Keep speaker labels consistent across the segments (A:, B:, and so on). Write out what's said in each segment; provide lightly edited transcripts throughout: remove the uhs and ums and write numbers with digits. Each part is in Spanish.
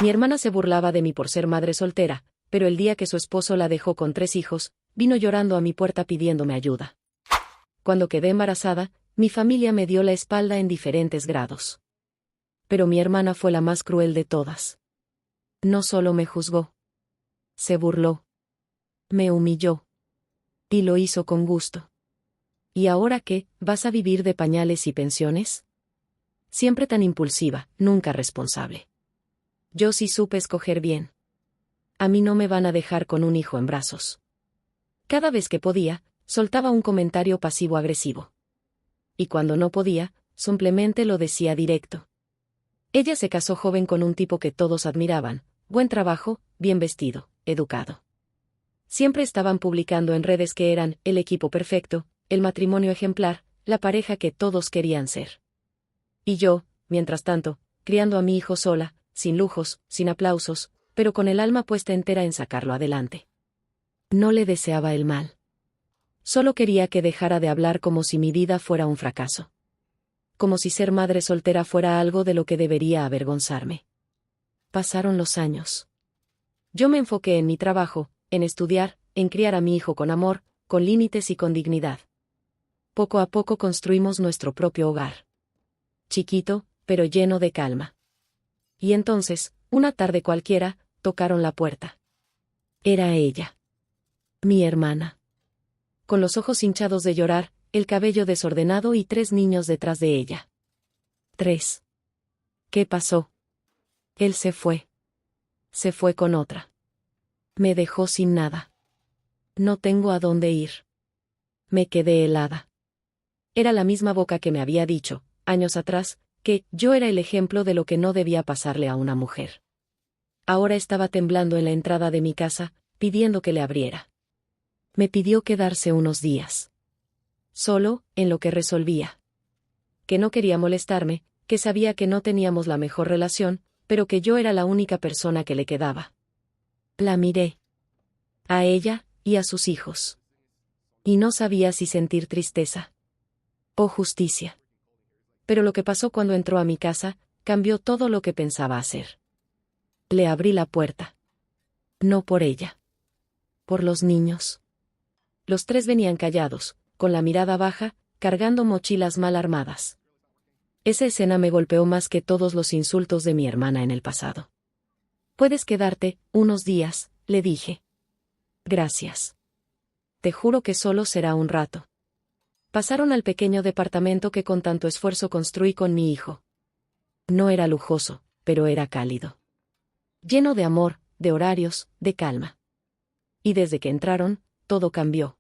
A: Mi hermana se burlaba de mí por ser madre soltera, pero el día que su esposo la dejó con 3 hijos, vino llorando a mi puerta pidiéndome ayuda. Cuando quedé embarazada, mi familia me dio la espalda en diferentes grados. Pero mi hermana fue la más cruel de todas. No solo me juzgó. Se burló. Me humilló. Y lo hizo con gusto. ¿Y ahora qué? ¿Vas a vivir de pañales y pensiones? Siempre tan impulsiva, nunca responsable. Yo sí supe escoger bien. A mí no me van a dejar con un hijo en brazos. Cada vez que podía, soltaba un comentario pasivo-agresivo. Y cuando no podía, simplemente lo decía directo. Ella se casó joven con un tipo que todos admiraban, buen trabajo, bien vestido, educado. Siempre estaban publicando en redes que eran el equipo perfecto, el matrimonio ejemplar, la pareja que todos querían ser. Y yo, mientras tanto, criando a mi hijo sola, sin lujos, sin aplausos, pero con el alma puesta entera en sacarlo adelante. No le deseaba el mal. Solo quería que dejara de hablar como si mi vida fuera un fracaso. Como si ser madre soltera fuera algo de lo que debería avergonzarme. Pasaron los años. Yo me enfoqué en mi trabajo, en estudiar, en criar a mi hijo con amor, con límites y con dignidad. Poco a poco construimos nuestro propio hogar. Chiquito, pero lleno de calma. Y entonces, una tarde cualquiera, tocaron la puerta. Era ella. Mi hermana. Con los ojos hinchados de llorar, el cabello desordenado y 3 niños detrás de ella. 3. ¿Qué pasó? Él se fue. Se fue con otra. Me dejó sin nada. No tengo a dónde ir. Me quedé helada. Era la misma boca que me había dicho, años atrás, que yo era el ejemplo de lo que no debía pasarle a una mujer. Ahora estaba temblando en la entrada de mi casa, pidiendo que le abriera. Me pidió quedarse unos días. Solo, en lo que resolvía. Que no quería molestarme, que sabía que no teníamos la mejor relación, pero que yo era la única persona que le quedaba. La miré. A ella, y a sus hijos. Y no sabía si sentir tristeza o justicia. Pero lo que pasó cuando entró a mi casa, cambió todo lo que pensaba hacer. Le abrí la puerta. No por ella. Por los niños. Los 3 venían callados, con la mirada baja, cargando mochilas mal armadas. Esa escena me golpeó más que todos los insultos de mi hermana en el pasado. Puedes quedarte, unos días, le dije. Gracias. Te juro que solo será un rato. Pasaron al pequeño departamento que con tanto esfuerzo construí con mi hijo. No era lujoso, pero era cálido. Lleno de amor, de horarios, de calma. Y desde que entraron, todo cambió.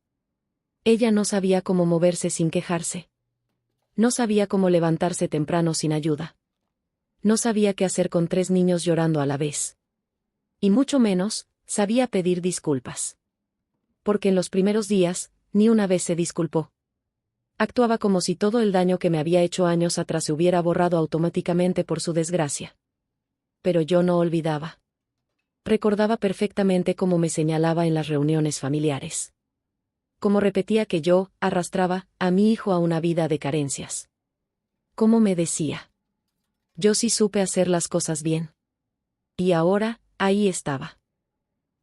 A: Ella no sabía cómo moverse sin quejarse. No sabía cómo levantarse temprano sin ayuda. No sabía qué hacer con 3 niños llorando a la vez. Y mucho menos, sabía pedir disculpas. Porque en los primeros días, ni una vez se disculpó. Actuaba como si todo el daño que me había hecho años atrás se hubiera borrado automáticamente por su desgracia. Pero yo no olvidaba. Recordaba perfectamente cómo me señalaba en las reuniones familiares. Cómo repetía que yo arrastraba a mi hijo a una vida de carencias. Cómo me decía. Yo sí supe hacer las cosas bien. Y ahora, ahí estaba.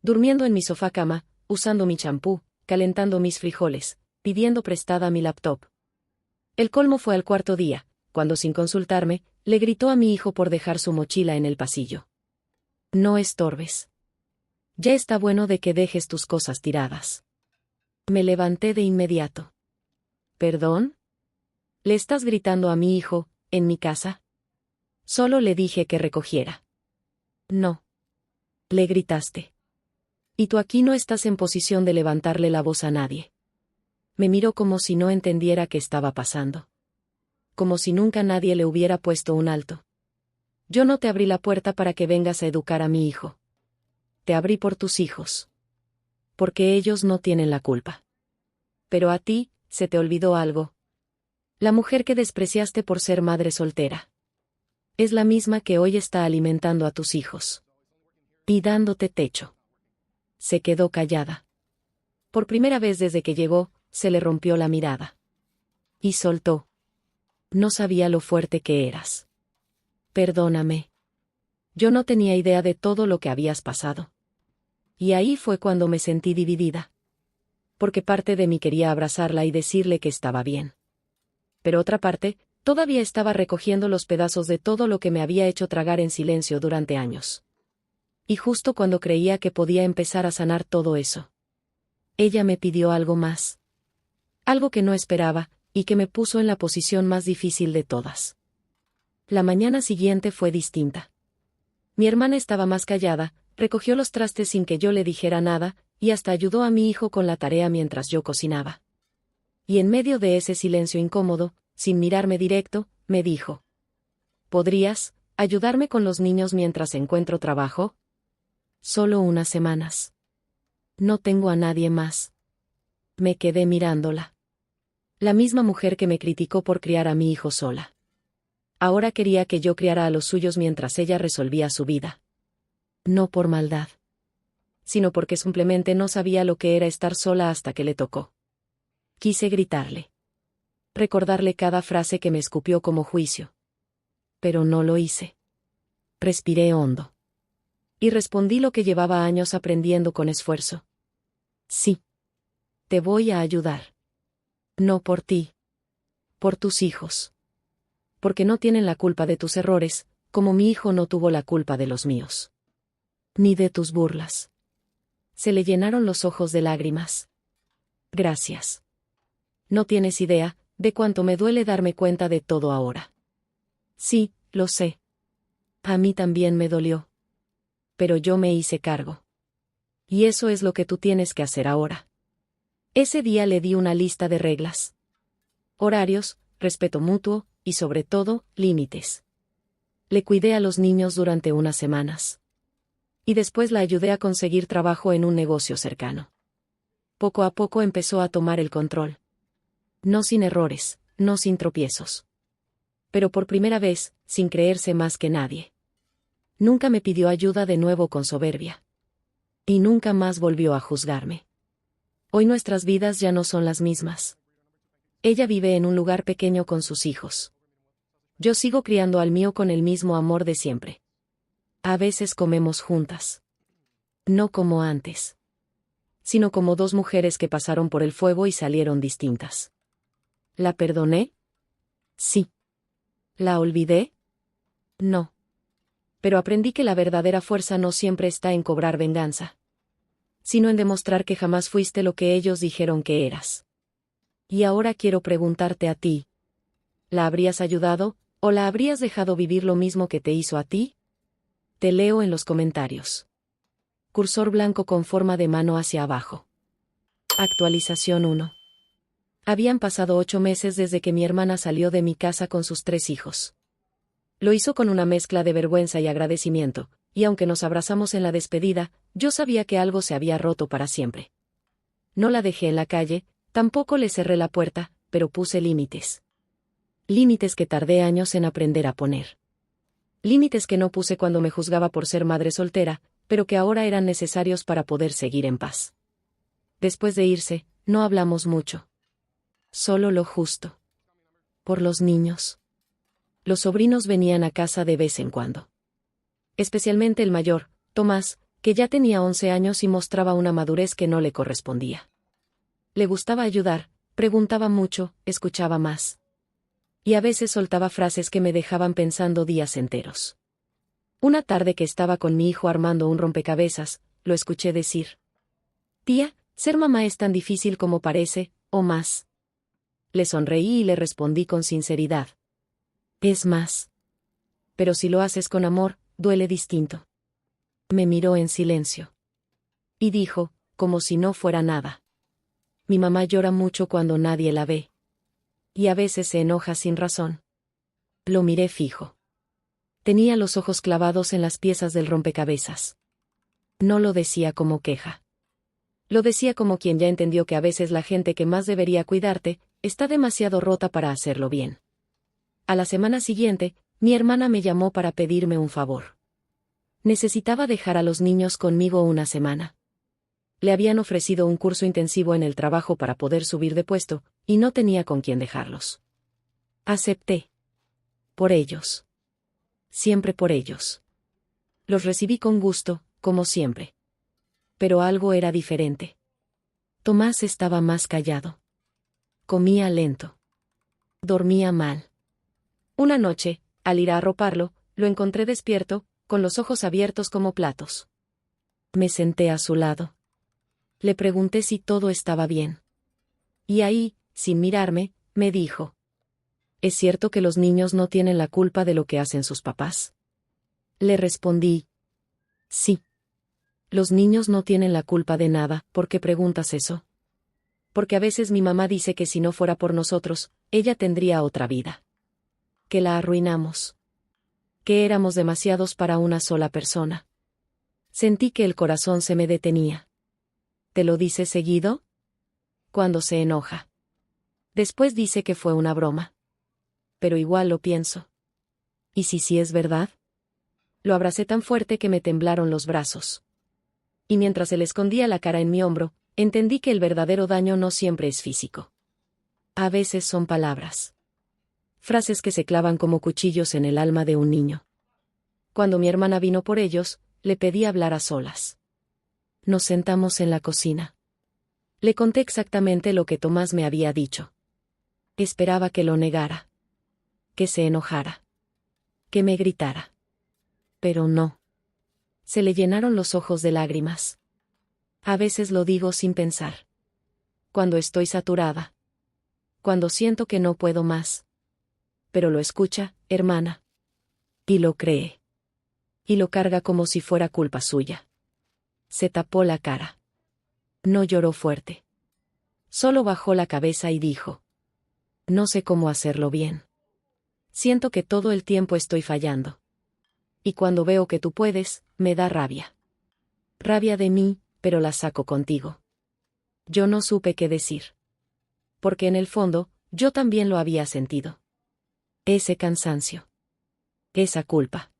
A: Durmiendo en mi sofá cama, usando mi champú, calentando mis frijoles, pidiendo prestada mi laptop. El colmo fue al 4.º día, cuando sin consultarme, le gritó a mi hijo por dejar su mochila en el pasillo. No estorbes. Ya está bueno de que dejes tus cosas tiradas. Me levanté de inmediato. ¿Perdón? ¿Le estás gritando a mi hijo, en mi casa? Solo le dije que recogiera. No. Le gritaste. Y tú aquí no estás en posición de levantarle la voz a nadie. Me miró como si no entendiera qué estaba pasando. Como si nunca nadie le hubiera puesto un alto. Yo no te abrí la puerta para que vengas a educar a mi hijo. Te abrí por tus hijos. Porque ellos no tienen la culpa. Pero a ti, se te olvidó algo. La mujer que despreciaste por ser madre soltera. Es la misma que hoy está alimentando a tus hijos. Y dándote techo. Se quedó callada. Por primera vez desde que llegó, se le rompió la mirada. Y soltó. No sabía lo fuerte que eras. Perdóname. Yo no tenía idea de todo lo que habías pasado. Y ahí fue cuando me sentí dividida. Porque parte de mí quería abrazarla y decirle que estaba bien. Pero otra parte, todavía estaba recogiendo los pedazos de todo lo que me había hecho tragar en silencio durante años. Y justo cuando creía que podía empezar a sanar todo eso, ella me pidió algo más. Algo que no esperaba, y que me puso en la posición más difícil de todas. La mañana siguiente fue distinta. Mi hermana estaba más callada, recogió los trastes sin que yo le dijera nada, y hasta ayudó a mi hijo con la tarea mientras yo cocinaba. Y en medio de ese silencio incómodo, sin mirarme directo, me dijo: ¿podrías ayudarme con los niños mientras encuentro trabajo? Solo unas semanas. No tengo a nadie más. Me quedé mirándola. La misma mujer que me criticó por criar a mi hijo sola. Ahora quería que yo criara a los suyos mientras ella resolvía su vida. No por maldad, sino porque simplemente no sabía lo que era estar sola hasta que le tocó. Quise gritarle. Recordarle cada frase que me escupió como juicio. Pero no lo hice. Respiré hondo. Y respondí lo que llevaba años aprendiendo con esfuerzo. Sí. Te voy a ayudar. No por ti. Por tus hijos. Porque no tienen la culpa de tus errores, como mi hijo no tuvo la culpa de los míos. Ni de tus burlas. Se le llenaron los ojos de lágrimas. Gracias. No tienes idea de cuánto me duele darme cuenta de todo ahora. Sí, lo sé. A mí también me dolió. Pero yo me hice cargo. Y eso es lo que tú tienes que hacer ahora. Ese día le di una lista de reglas. Horarios, respeto mutuo, y sobre todo, límites. Le cuidé a los niños durante unas semanas. Y después la ayudé a conseguir trabajo en un negocio cercano. Poco a poco empezó a tomar el control. No sin errores, no sin tropiezos. Pero por primera vez, sin creerse más que nadie. Nunca me pidió ayuda de nuevo con soberbia. Y nunca más volvió a juzgarme. Hoy nuestras vidas ya no son las mismas. Ella vive en un lugar pequeño con sus hijos. Yo sigo criando al mío con el mismo amor de siempre. A veces comemos juntas. No como antes. Sino como dos mujeres que pasaron por el fuego y salieron distintas. ¿La perdoné? Sí. ¿La olvidé? No. Pero aprendí que la verdadera fuerza no siempre está en cobrar venganza, sino en demostrar que jamás fuiste lo que ellos dijeron que eras. Y ahora quiero preguntarte a ti. ¿La habrías ayudado, o la habrías dejado vivir lo mismo que te hizo a ti? Te leo en los comentarios. Cursor blanco con forma de mano hacia abajo. Actualización 1. Habían pasado 8 meses desde que mi hermana salió de mi casa con sus 3 hijos. Lo hizo con una mezcla de vergüenza y agradecimiento, y aunque nos abrazamos en la despedida, yo sabía que algo se había roto para siempre. No la dejé en la calle, tampoco le cerré la puerta, pero puse límites. Límites que tardé años en aprender a poner. Límites que no puse cuando me juzgaba por ser madre soltera, pero que ahora eran necesarios para poder seguir en paz. Después de irse, no hablamos mucho. Solo lo justo. Por los niños. Los sobrinos venían a casa de vez en cuando. Especialmente el mayor, Tomás, que ya tenía 11 años y mostraba una madurez que no le correspondía. Le gustaba ayudar, preguntaba mucho, escuchaba más. Y a veces soltaba frases que me dejaban pensando días enteros. Una tarde que estaba con mi hijo armando un rompecabezas, lo escuché decir: «Tía, ser mamá es tan difícil como parece, o más». Le sonreí y le respondí con sinceridad: «Es más. Pero si lo haces con amor, duele distinto». Me miró en silencio. Y dijo, como si no fuera nada: «Mi mamá llora mucho cuando nadie la ve. Y a veces se enoja sin razón». Lo miré fijo. Tenía los ojos clavados en las piezas del rompecabezas. No lo decía como queja. Lo decía como quien ya entendió que a veces la gente que más debería cuidarte, está demasiado rota para hacerlo bien. A la semana siguiente, mi hermana me llamó para pedirme un favor. Necesitaba dejar a los niños conmigo una semana. Le habían ofrecido un curso intensivo en el trabajo para poder subir de puesto, y no tenía con quién dejarlos. Acepté. Por ellos. Siempre por ellos. Los recibí con gusto, como siempre. Pero algo era diferente. Tomás estaba más callado. Comía lento. Dormía mal. Una noche, al ir a arroparlo, lo encontré despierto, con los ojos abiertos como platos. Me senté a su lado. Le pregunté si todo estaba bien. Y ahí, sin mirarme, me dijo: ¿es cierto que los niños no tienen la culpa de lo que hacen sus papás? Le respondí: sí. Los niños no tienen la culpa de nada. ¿Por qué preguntas eso? Porque a veces mi mamá dice que si no fuera por nosotros, ella tendría otra vida. Que la arruinamos. Que éramos demasiados para una sola persona. Sentí que el corazón se me detenía. ¿Te lo dice seguido? Cuando se enoja. Después dice que fue una broma. Pero igual lo pienso. ¿Y si sí es verdad? Lo abracé tan fuerte que me temblaron los brazos. Y mientras él escondía la cara en mi hombro, entendí que el verdadero daño no siempre es físico. A veces son palabras. Frases que se clavan como cuchillos en el alma de un niño. Cuando mi hermana vino por ellos, le pedí hablar a solas. Nos sentamos en la cocina. Le conté exactamente lo que Tomás me había dicho. Esperaba que lo negara. Que se enojara. Que me gritara. Pero no. Se le llenaron los ojos de lágrimas. A veces lo digo sin pensar. Cuando estoy saturada. Cuando siento que no puedo más. Pero lo escucha, hermana. Y lo cree. Y lo carga como si fuera culpa suya. Se tapó la cara. No lloró fuerte. Solo bajó la cabeza y dijo: no sé cómo hacerlo bien. Siento que todo el tiempo estoy fallando. Y cuando veo que tú puedes, me da rabia. Rabia de mí, pero la saco contigo. Yo no supe qué decir. Porque en el fondo, yo también lo había sentido. Ese cansancio. Esa culpa.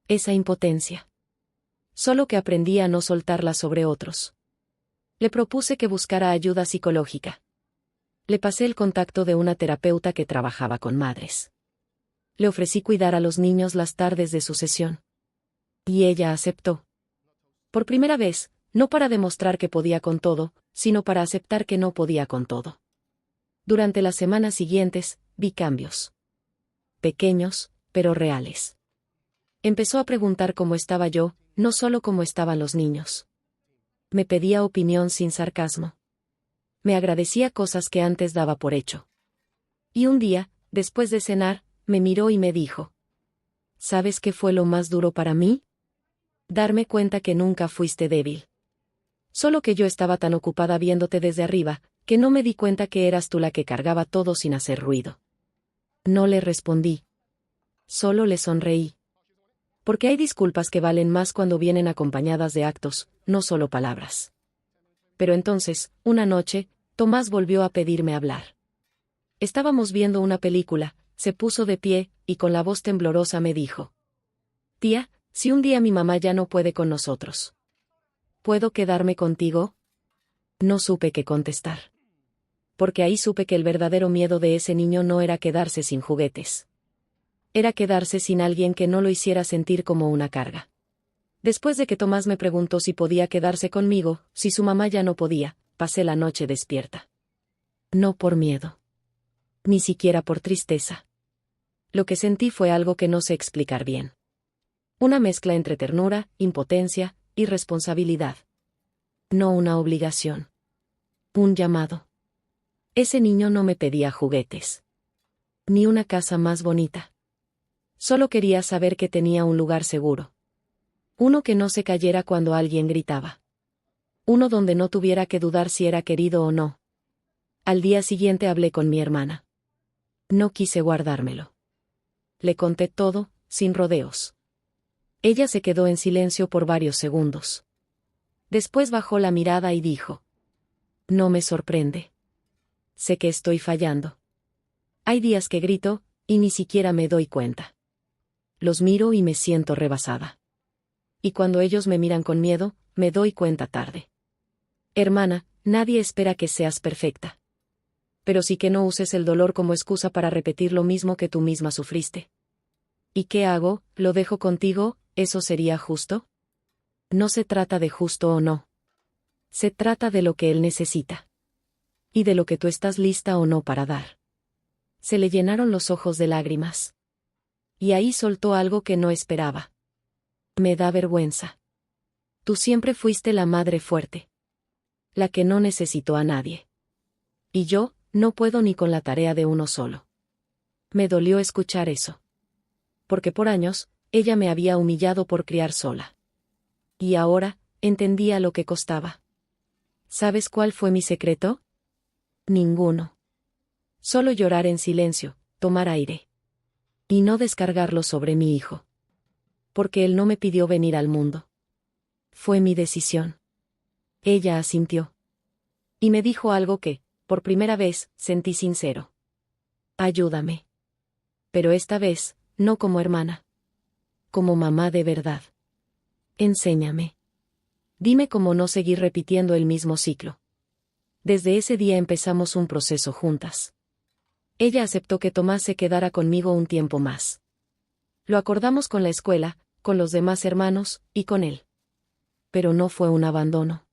A: Esa impotencia. Solo que aprendí a no soltarla sobre otros. Le propuse que buscara ayuda psicológica. Le pasé el contacto de una terapeuta que trabajaba con madres. Le ofrecí cuidar a los niños las tardes de su sesión. Y ella aceptó. Por primera vez, no para demostrar que podía con todo, sino para aceptar que no podía con todo. Durante las semanas siguientes, vi cambios. Pequeños, pero reales. Empezó a preguntar cómo estaba yo, no solo cómo estaban los niños. Me pedía opinión sin sarcasmo. Me agradecía cosas que antes daba por hecho. Y un día, después de cenar, me miró y me dijo: ¿sabes qué fue lo más duro para mí? Darme cuenta que nunca fuiste débil. Solo que yo estaba tan ocupada viéndote desde arriba, que no me di cuenta que eras tú la que cargaba todo sin hacer ruido. No le respondí. Solo le sonreí. Porque hay disculpas que valen más cuando vienen acompañadas de actos, no solo palabras. Pero entonces, una noche, Tomás volvió a pedirme hablar. Estábamos viendo una película, se puso de pie, y con la voz temblorosa me dijo: tía, si un día mi mamá ya no puede con nosotros, ¿puedo quedarme contigo? No supe qué contestar. Porque ahí supe que el verdadero miedo de ese niño no era quedarse sin juguetes. Era quedarse sin alguien que no lo hiciera sentir como una carga. Después de que Tomás me preguntó si podía quedarse conmigo, si su mamá ya no podía, pasé la noche despierta. No por miedo. Ni siquiera por tristeza. Lo que sentí fue algo que no sé explicar bien. Una mezcla entre ternura, impotencia y responsabilidad. No una obligación. Un llamado. Ese niño no me pedía juguetes. Ni una casa más bonita. Solo quería saber que tenía un lugar seguro. Uno que no se cayera cuando alguien gritaba. Uno donde no tuviera que dudar si era querido o no. Al día siguiente hablé con mi hermana. No quise guardármelo. Le conté todo, sin rodeos. Ella se quedó en silencio por varios segundos. Después bajó la mirada y dijo: no me sorprende. Sé que estoy fallando. Hay días que grito, y ni siquiera me doy cuenta. Los miro y me siento rebasada. Y cuando ellos me miran con miedo, me doy cuenta tarde. Hermana, nadie espera que seas perfecta. Pero sí que no uses el dolor como excusa para repetir lo mismo que tú misma sufriste. ¿Y qué hago? ¿Lo dejo contigo, ¿eso sería justo? No se trata de justo o no. Se trata de lo que él necesita. Y de lo que tú estás lista o no para dar. Se le llenaron los ojos de lágrimas. Y ahí soltó algo que no esperaba. Me da vergüenza. Tú siempre fuiste la madre fuerte. La que no necesitó a nadie. Y yo, no puedo ni con la tarea de uno solo. Me dolió escuchar eso. Porque por años, ella me había humillado por criar sola. Y ahora, entendía lo que costaba. ¿Sabes cuál fue mi secreto? Ninguno. Solo llorar en silencio, tomar aire. Y no descargarlo sobre mi hijo. Porque él no me pidió venir al mundo. Fue mi decisión. Ella asintió. Y me dijo algo que, por primera vez, sentí sincero. Ayúdame. Pero esta vez, no como hermana. Como mamá de verdad. Enséñame. Dime cómo no seguir repitiendo el mismo ciclo. Desde ese día empezamos un proceso juntas. Ella aceptó que Tomás se quedara conmigo un tiempo más. Lo acordamos con la escuela, con los demás hermanos, y con él. Pero no fue un abandono.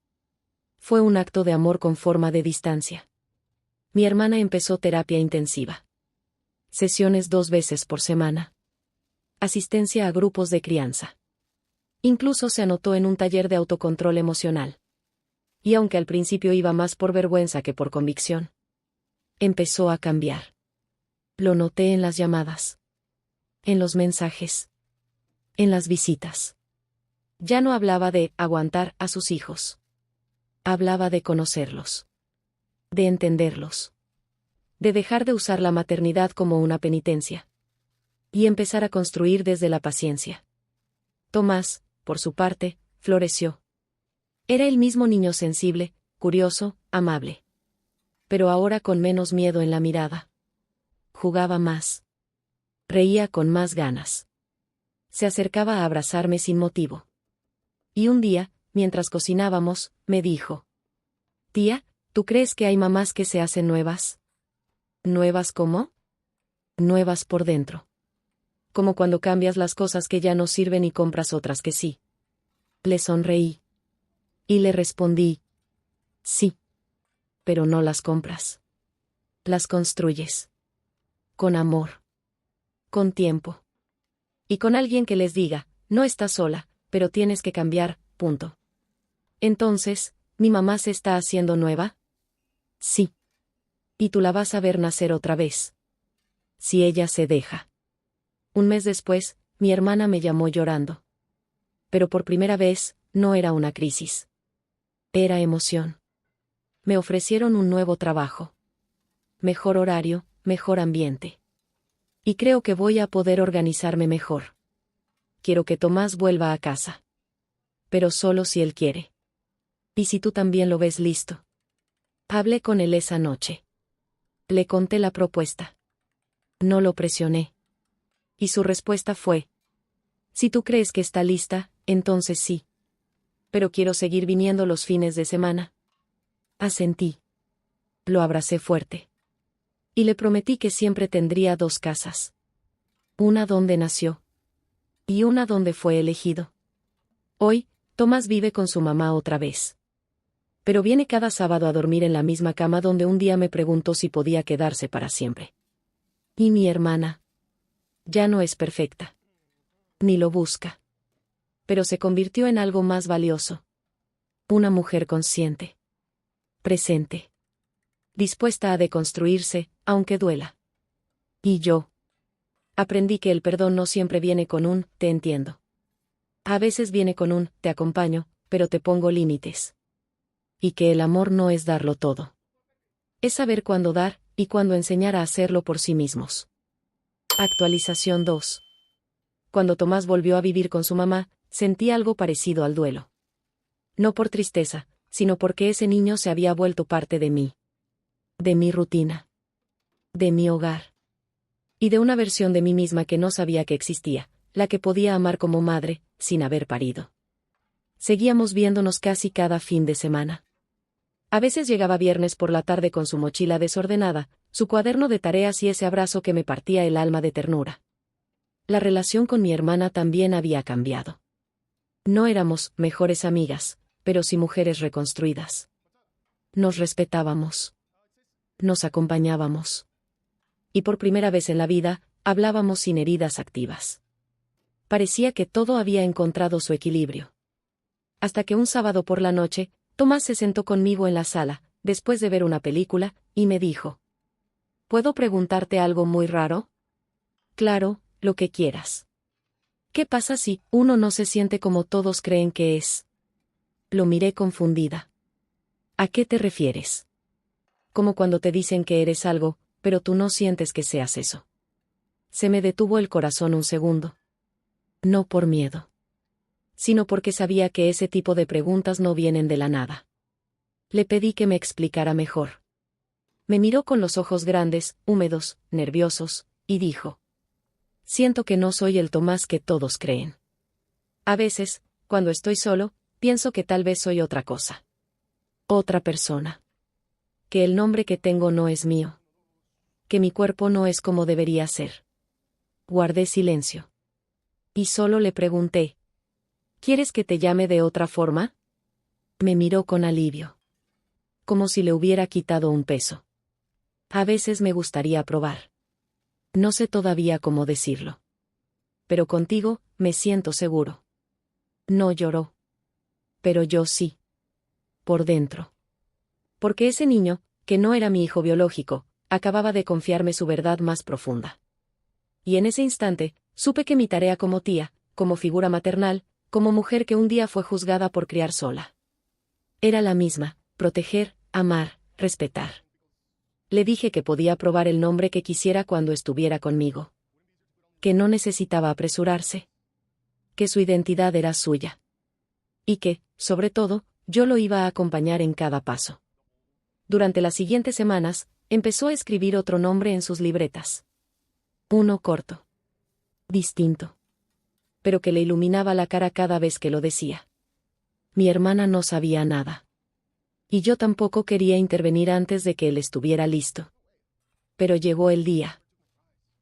A: Fue un acto de amor con forma de distancia. Mi hermana empezó terapia intensiva. Sesiones 2 veces por semana. Asistencia a grupos de crianza. Incluso se anotó en un taller de autocontrol emocional. Y aunque al principio iba más por vergüenza que por convicción, empezó a cambiar. Lo noté en las llamadas. En los mensajes. En las visitas. Ya no hablaba de aguantar a sus hijos. Hablaba de conocerlos. De entenderlos. De dejar de usar la maternidad como una penitencia. Y empezar a construir desde la paciencia. Tomás, por su parte, floreció. Era el mismo niño sensible, curioso, amable. Pero ahora con menos miedo en la mirada. Jugaba más. Reía con más ganas. Se acercaba a abrazarme sin motivo. Y un día, mientras cocinábamos, me dijo: «Tía, ¿tú crees que hay mamás que se hacen nuevas?» ¿Nuevas cómo? Nuevas por dentro. Como cuando cambias las cosas que ya no sirven y compras otras que sí. Le sonreí. Y le respondí: «Sí. Pero no las compras. Las construyes. Con amor. Con tiempo. Y con alguien que les diga: no estás sola, pero tienes que cambiar, punto». Entonces, ¿mi mamá se está haciendo nueva? Sí. Y tú la vas a ver nacer otra vez. Si ella se deja. Un mes después, mi hermana me llamó llorando. Pero por primera vez, no era una crisis. Era emoción. Me ofrecieron un nuevo trabajo. Mejor horario, mejor ambiente. Y creo que voy a poder organizarme mejor. Quiero que Tomás vuelva a casa. Pero solo si él quiere. Y si tú también lo ves listo. Hablé con él esa noche. Le conté la propuesta. No lo presioné. Y su respuesta fue: «Si tú crees que está lista, entonces sí. Pero quiero seguir viniendo los fines de semana». Asentí. Lo abracé fuerte. Y le prometí que siempre tendría 2 casas. Una donde nació. Y una donde fue elegido. Hoy, Tomás vive con su mamá otra vez. Pero viene cada sábado a dormir en la misma cama donde un día me preguntó si podía quedarse para siempre. Y mi hermana. Ya no es perfecta. Ni lo busca. Pero se convirtió en algo más valioso. Una mujer consciente. Presente. Dispuesta a deconstruirse, aunque duela. Y yo. Aprendí que el perdón no siempre viene con un «te entiendo». A veces viene con un «te acompaño, pero te pongo límites». Y que el amor no es darlo todo. Es saber cuándo dar, y cuándo enseñar a hacerlo por sí mismos. Actualización 2. Cuando Tomás volvió a vivir con su mamá, sentí algo parecido al duelo. No por tristeza, sino porque ese niño se había vuelto parte de mí. De mi rutina. De mi hogar. Y de una versión de mí misma que no sabía que existía, la que podía amar como madre, sin haber parido. Seguíamos viéndonos casi cada fin de semana. A veces llegaba viernes por la tarde con su mochila desordenada, su cuaderno de tareas y ese abrazo que me partía el alma de ternura. La relación con mi hermana también había cambiado. No éramos mejores amigas, pero sí mujeres reconstruidas. Nos respetábamos. Nos acompañábamos. Y por primera vez en la vida, hablábamos sin heridas activas. Parecía que todo había encontrado su equilibrio. Hasta que un sábado por la noche, Tomás se sentó conmigo en la sala, después de ver una película, y me dijo: ¿Puedo preguntarte algo muy raro? Claro, lo que quieras. ¿Qué pasa si uno no se siente como todos creen que es? Lo miré confundida. ¿A qué te refieres? Como cuando te dicen que eres algo, pero tú no sientes que seas eso. Se me detuvo el corazón un segundo. No por miedo, sino porque sabía que ese tipo de preguntas no vienen de la nada. Le pedí que me explicara mejor. Me miró con los ojos grandes, húmedos, nerviosos, y dijo: Siento que no soy el Tomás que todos creen. A veces, cuando estoy solo, pienso que tal vez soy otra cosa. Otra persona. Que el nombre que tengo no es mío. Que mi cuerpo no es como debería ser. Guardé silencio. Y solo le pregunté: ¿Quieres que te llame de otra forma? Me miró con alivio. Como si le hubiera quitado un peso. A veces me gustaría probar. No sé todavía cómo decirlo. Pero contigo, me siento seguro. No lloró. Pero yo sí. Por dentro. Porque ese niño, que no era mi hijo biológico, acababa de confiarme su verdad más profunda. Y en ese instante, supe que mi tarea como tía, como figura maternal, como mujer que un día fue juzgada por criar sola, era la misma: proteger, amar, respetar. Le dije que podía probar el nombre que quisiera cuando estuviera conmigo. Que no necesitaba apresurarse. Que su identidad era suya. Y que, sobre todo, yo lo iba a acompañar en cada paso. Durante las siguientes semanas, empezó a escribir otro nombre en sus libretas. Uno corto. Distinto. Pero que le iluminaba la cara cada vez que lo decía. Mi hermana no sabía nada. Y yo tampoco quería intervenir antes de que él estuviera listo. Pero llegó el día.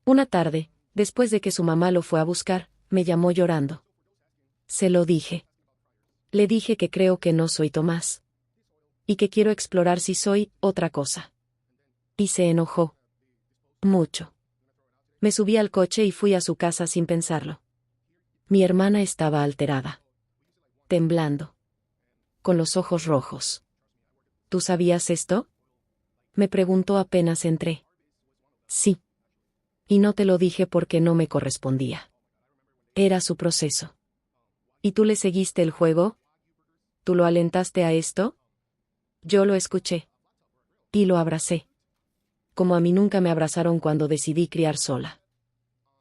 A: Una tarde, después de que su mamá lo fue a buscar, me llamó llorando. Se lo dije. Le dije que creo que no soy Tomás. Y que quiero explorar si soy otra cosa. Y se enojó. Mucho. Me subí al coche y fui a su casa sin pensarlo. Mi hermana estaba alterada. Temblando. Con los ojos rojos. ¿Tú sabías esto? Me preguntó apenas entré. Sí. Y no te lo dije porque no me correspondía. Era su proceso. ¿Y tú le seguiste el juego? ¿Tú lo alentaste a esto? Yo lo escuché. Y lo abracé. Como a mí nunca me abrazaron cuando decidí criar sola.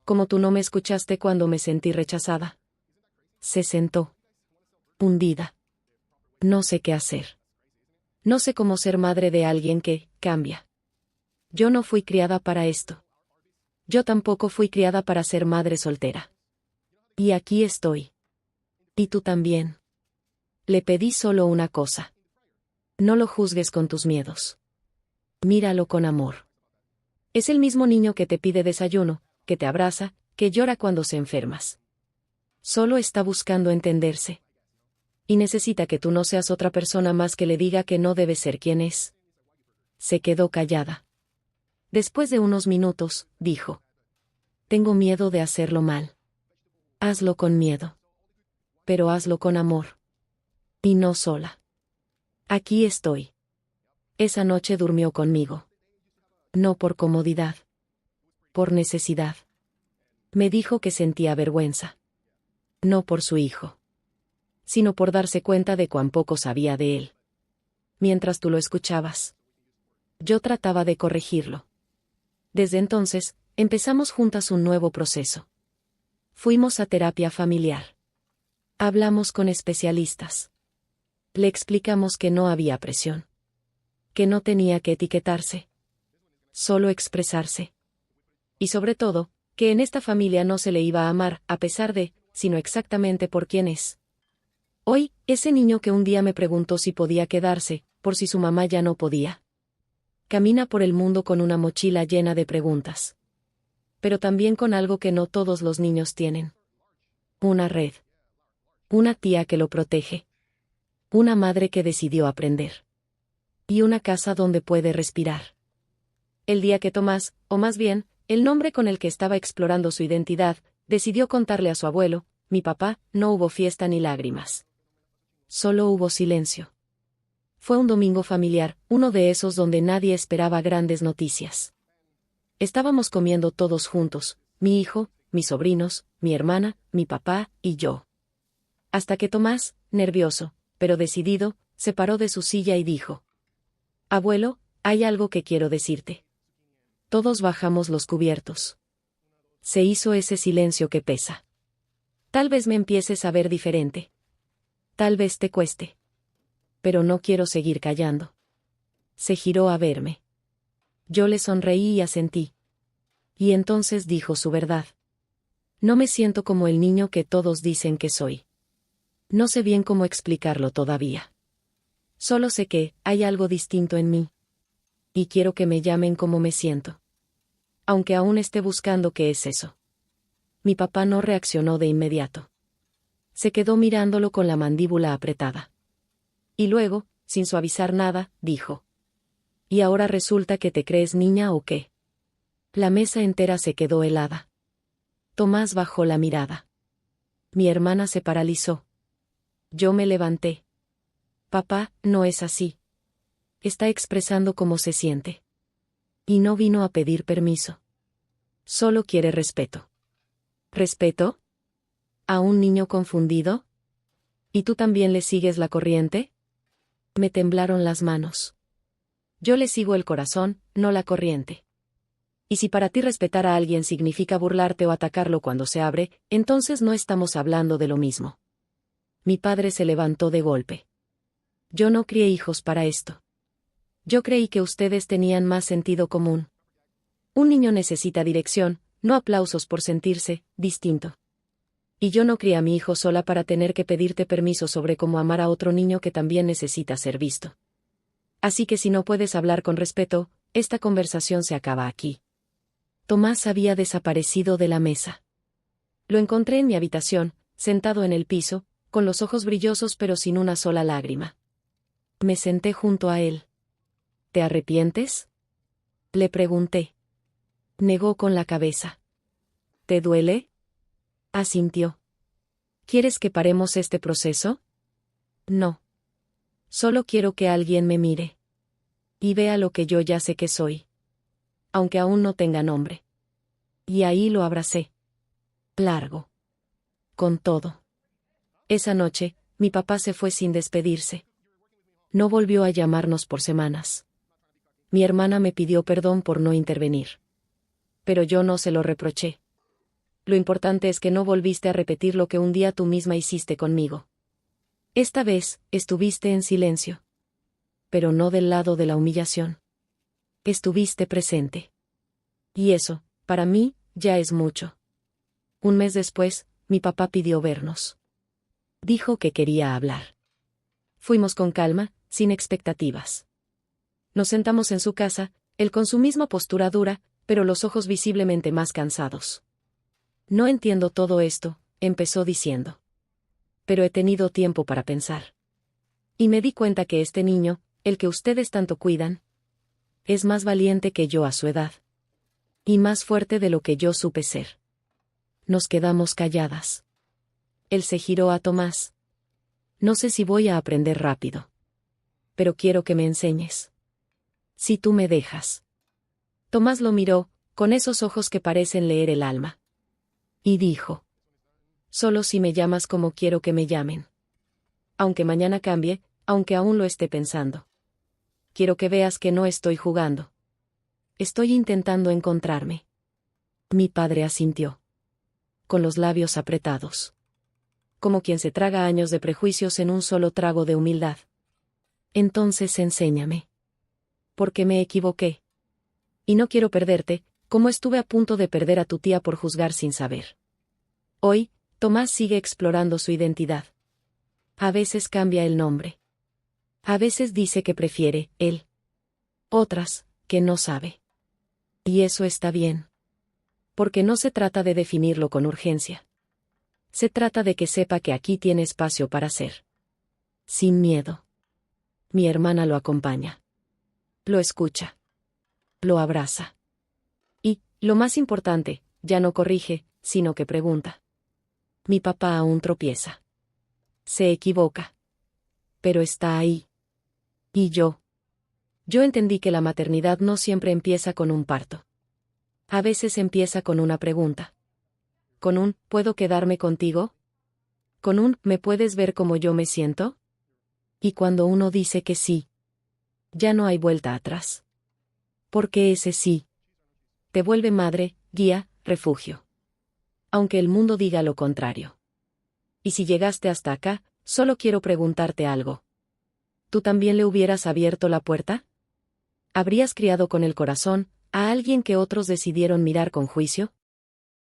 A: Como tú no me escuchaste cuando me sentí rechazada. Se sentó. Hundida. No sé qué hacer. No sé cómo ser madre de alguien que cambia. Yo no fui criada para esto. Yo tampoco fui criada para ser madre soltera. Y aquí estoy. Y tú también. Le pedí solo una cosa. No lo juzgues con tus miedos. Míralo con amor. Es el mismo niño que te pide desayuno, que te abraza, que llora cuando se enfermas. Solo está buscando entenderse. Y necesita que tú no seas otra persona más que le diga que no debe ser quien es. Se quedó callada. Después de unos minutos, dijo: Tengo miedo de hacerlo mal. Hazlo con miedo. Pero hazlo con amor. Y no sola. Aquí estoy. Esa noche durmió conmigo. No por comodidad. Por necesidad. Me dijo que sentía vergüenza. No por su hijo. Sino por darse cuenta de cuán poco sabía de él. Mientras tú lo escuchabas. Yo trataba de corregirlo. Desde entonces, empezamos juntas un nuevo proceso. Fuimos a terapia familiar. Hablamos con especialistas. Le explicamos que no había presión. Que no tenía que etiquetarse. Solo expresarse. Y sobre todo, que en esta familia no se le iba a amar, a pesar de, sino exactamente por quién es. Hoy, ese niño que un día me preguntó si podía quedarse, por si su mamá ya no podía. Camina por el mundo con una mochila llena de preguntas. pero también con algo que no todos los niños tienen. Una red. Una tía que lo protege. Una madre que decidió aprender. Y una casa donde puede respirar. El día que Tomás, o más bien, el nombre con el que estaba explorando su identidad, decidió contarle a su abuelo, mi papá, no hubo fiesta ni lágrimas. Solo hubo silencio. Fue un domingo familiar, uno de esos donde nadie esperaba grandes noticias. Estábamos comiendo todos juntos, mi hijo, mis sobrinos, mi hermana, mi papá y yo. Hasta que Tomás, nervioso, pero decidido, se paró de su silla y dijo: «Abuelo, hay algo que quiero decirte». Todos bajamos los cubiertos. Se hizo ese silencio que pesa. Tal vez me empieces a ver diferente. Tal vez te cueste. Pero no quiero seguir callando. Se giró a verme. Yo le sonreí y asentí. Y entonces dijo su verdad. No me siento como el niño que todos dicen que soy. No sé bien cómo explicarlo todavía. Solo sé que hay algo distinto en mí. Y quiero que me llamen como me siento. Aunque aún esté buscando qué es eso. Mi papá no reaccionó de inmediato. Se quedó mirándolo con la mandíbula apretada. Y luego, sin suavizar nada, dijo: «¿Y ahora resulta que te crees niña o qué?». La mesa entera se quedó helada. Tomás bajó la mirada. Mi hermana se paralizó. Yo me levanté. «Papá, no es así. Está expresando cómo se siente. Y no vino a pedir permiso. Solo quiere respeto». «¿Respeto? ¿A un niño confundido? ¿Y tú también le sigues la corriente?». Me temblaron las manos. Yo le sigo el corazón, no la corriente. Y si para ti respetar a alguien significa burlarte o atacarlo cuando se abre, entonces no estamos hablando de lo mismo. Mi padre se levantó de golpe. Yo no crié hijos para esto. Yo creí que ustedes tenían más sentido común. Un niño necesita dirección, no aplausos por sentirse distinto. Y yo no crié a mi hijo sola para tener que pedirte permiso sobre cómo amar a otro niño que también necesita ser visto. Así que si no puedes hablar con respeto, esta conversación se acaba aquí». Tomás había desaparecido de la mesa. Lo encontré en mi habitación, sentado en el piso, con los ojos brillosos pero sin una sola lágrima. Me senté junto a él. «¿Te arrepientes?», le pregunté. Negó con la cabeza. «¿Te duele?». Asintió. «¿Quieres que paremos este proceso?». «No. Solo quiero que alguien me mire. Y vea lo que yo ya sé que soy. Aunque aún no tenga nombre». Y ahí lo abracé. Largo. Con todo. Esa noche, mi papá se fue sin despedirse. No volvió a llamarnos por semanas. Mi hermana me pidió perdón por no intervenir. Pero yo no se lo reproché. Lo importante es que no volviste a repetir lo que un día tú misma hiciste conmigo. Esta vez, estuviste en silencio. Pero no del lado de la humillación. Estuviste presente. Y eso, para mí, ya es mucho. Un mes después, mi papá pidió vernos. Dijo que quería hablar. Fuimos con calma, sin expectativas. Nos sentamos en su casa, él con su misma postura dura, pero los ojos visiblemente más cansados. «No entiendo todo esto», empezó diciendo. «Pero he tenido tiempo para pensar. Y me di cuenta que este niño, el que ustedes tanto cuidan, es más valiente que yo a su edad. Y más fuerte de lo que yo supe ser». Nos quedamos calladas. Él se giró a Tomás. «No sé si voy a aprender rápido. Pero quiero que me enseñes. Si tú me dejas». Tomás lo miró, con esos ojos que parecen leer el alma. Y dijo: «Solo si me llamas como quiero que me llamen. Aunque mañana cambie, aunque aún lo esté pensando. Quiero que veas que no estoy jugando. Estoy intentando encontrarme». Mi padre asintió. Con los labios apretados. Como quien se traga años de prejuicios en un solo trago de humildad. «Entonces enséñame. Porque me equivoqué. Y no quiero perderte, como estuve a punto de perder a tu tía por juzgar sin saber». Hoy, Tomás sigue explorando su identidad. A veces cambia el nombre. A veces dice que prefiere él. Otras, que no sabe. Y eso está bien. Porque no se trata de definirlo con urgencia. Se trata de que sepa que aquí tiene espacio para ser. Sin miedo. Mi hermana lo acompaña. Lo escucha. Lo abraza. Y, lo más importante, ya no corrige, sino que pregunta. Mi papá aún tropieza. Se equivoca. Pero está ahí. Y yo. Yo entendí que la maternidad no siempre empieza con un parto. A veces empieza con una pregunta. Con un, ¿puedo quedarme contigo? Con un, ¿me puedes ver como yo me siento? Y cuando uno dice que sí, ya no hay vuelta atrás. Porque ese sí te vuelve madre, guía, refugio. Aunque el mundo diga lo contrario. Y si llegaste hasta acá, solo quiero preguntarte algo. ¿Tú también le hubieras abierto la puerta? ¿Habrías criado con el corazón a alguien que otros decidieron mirar con juicio?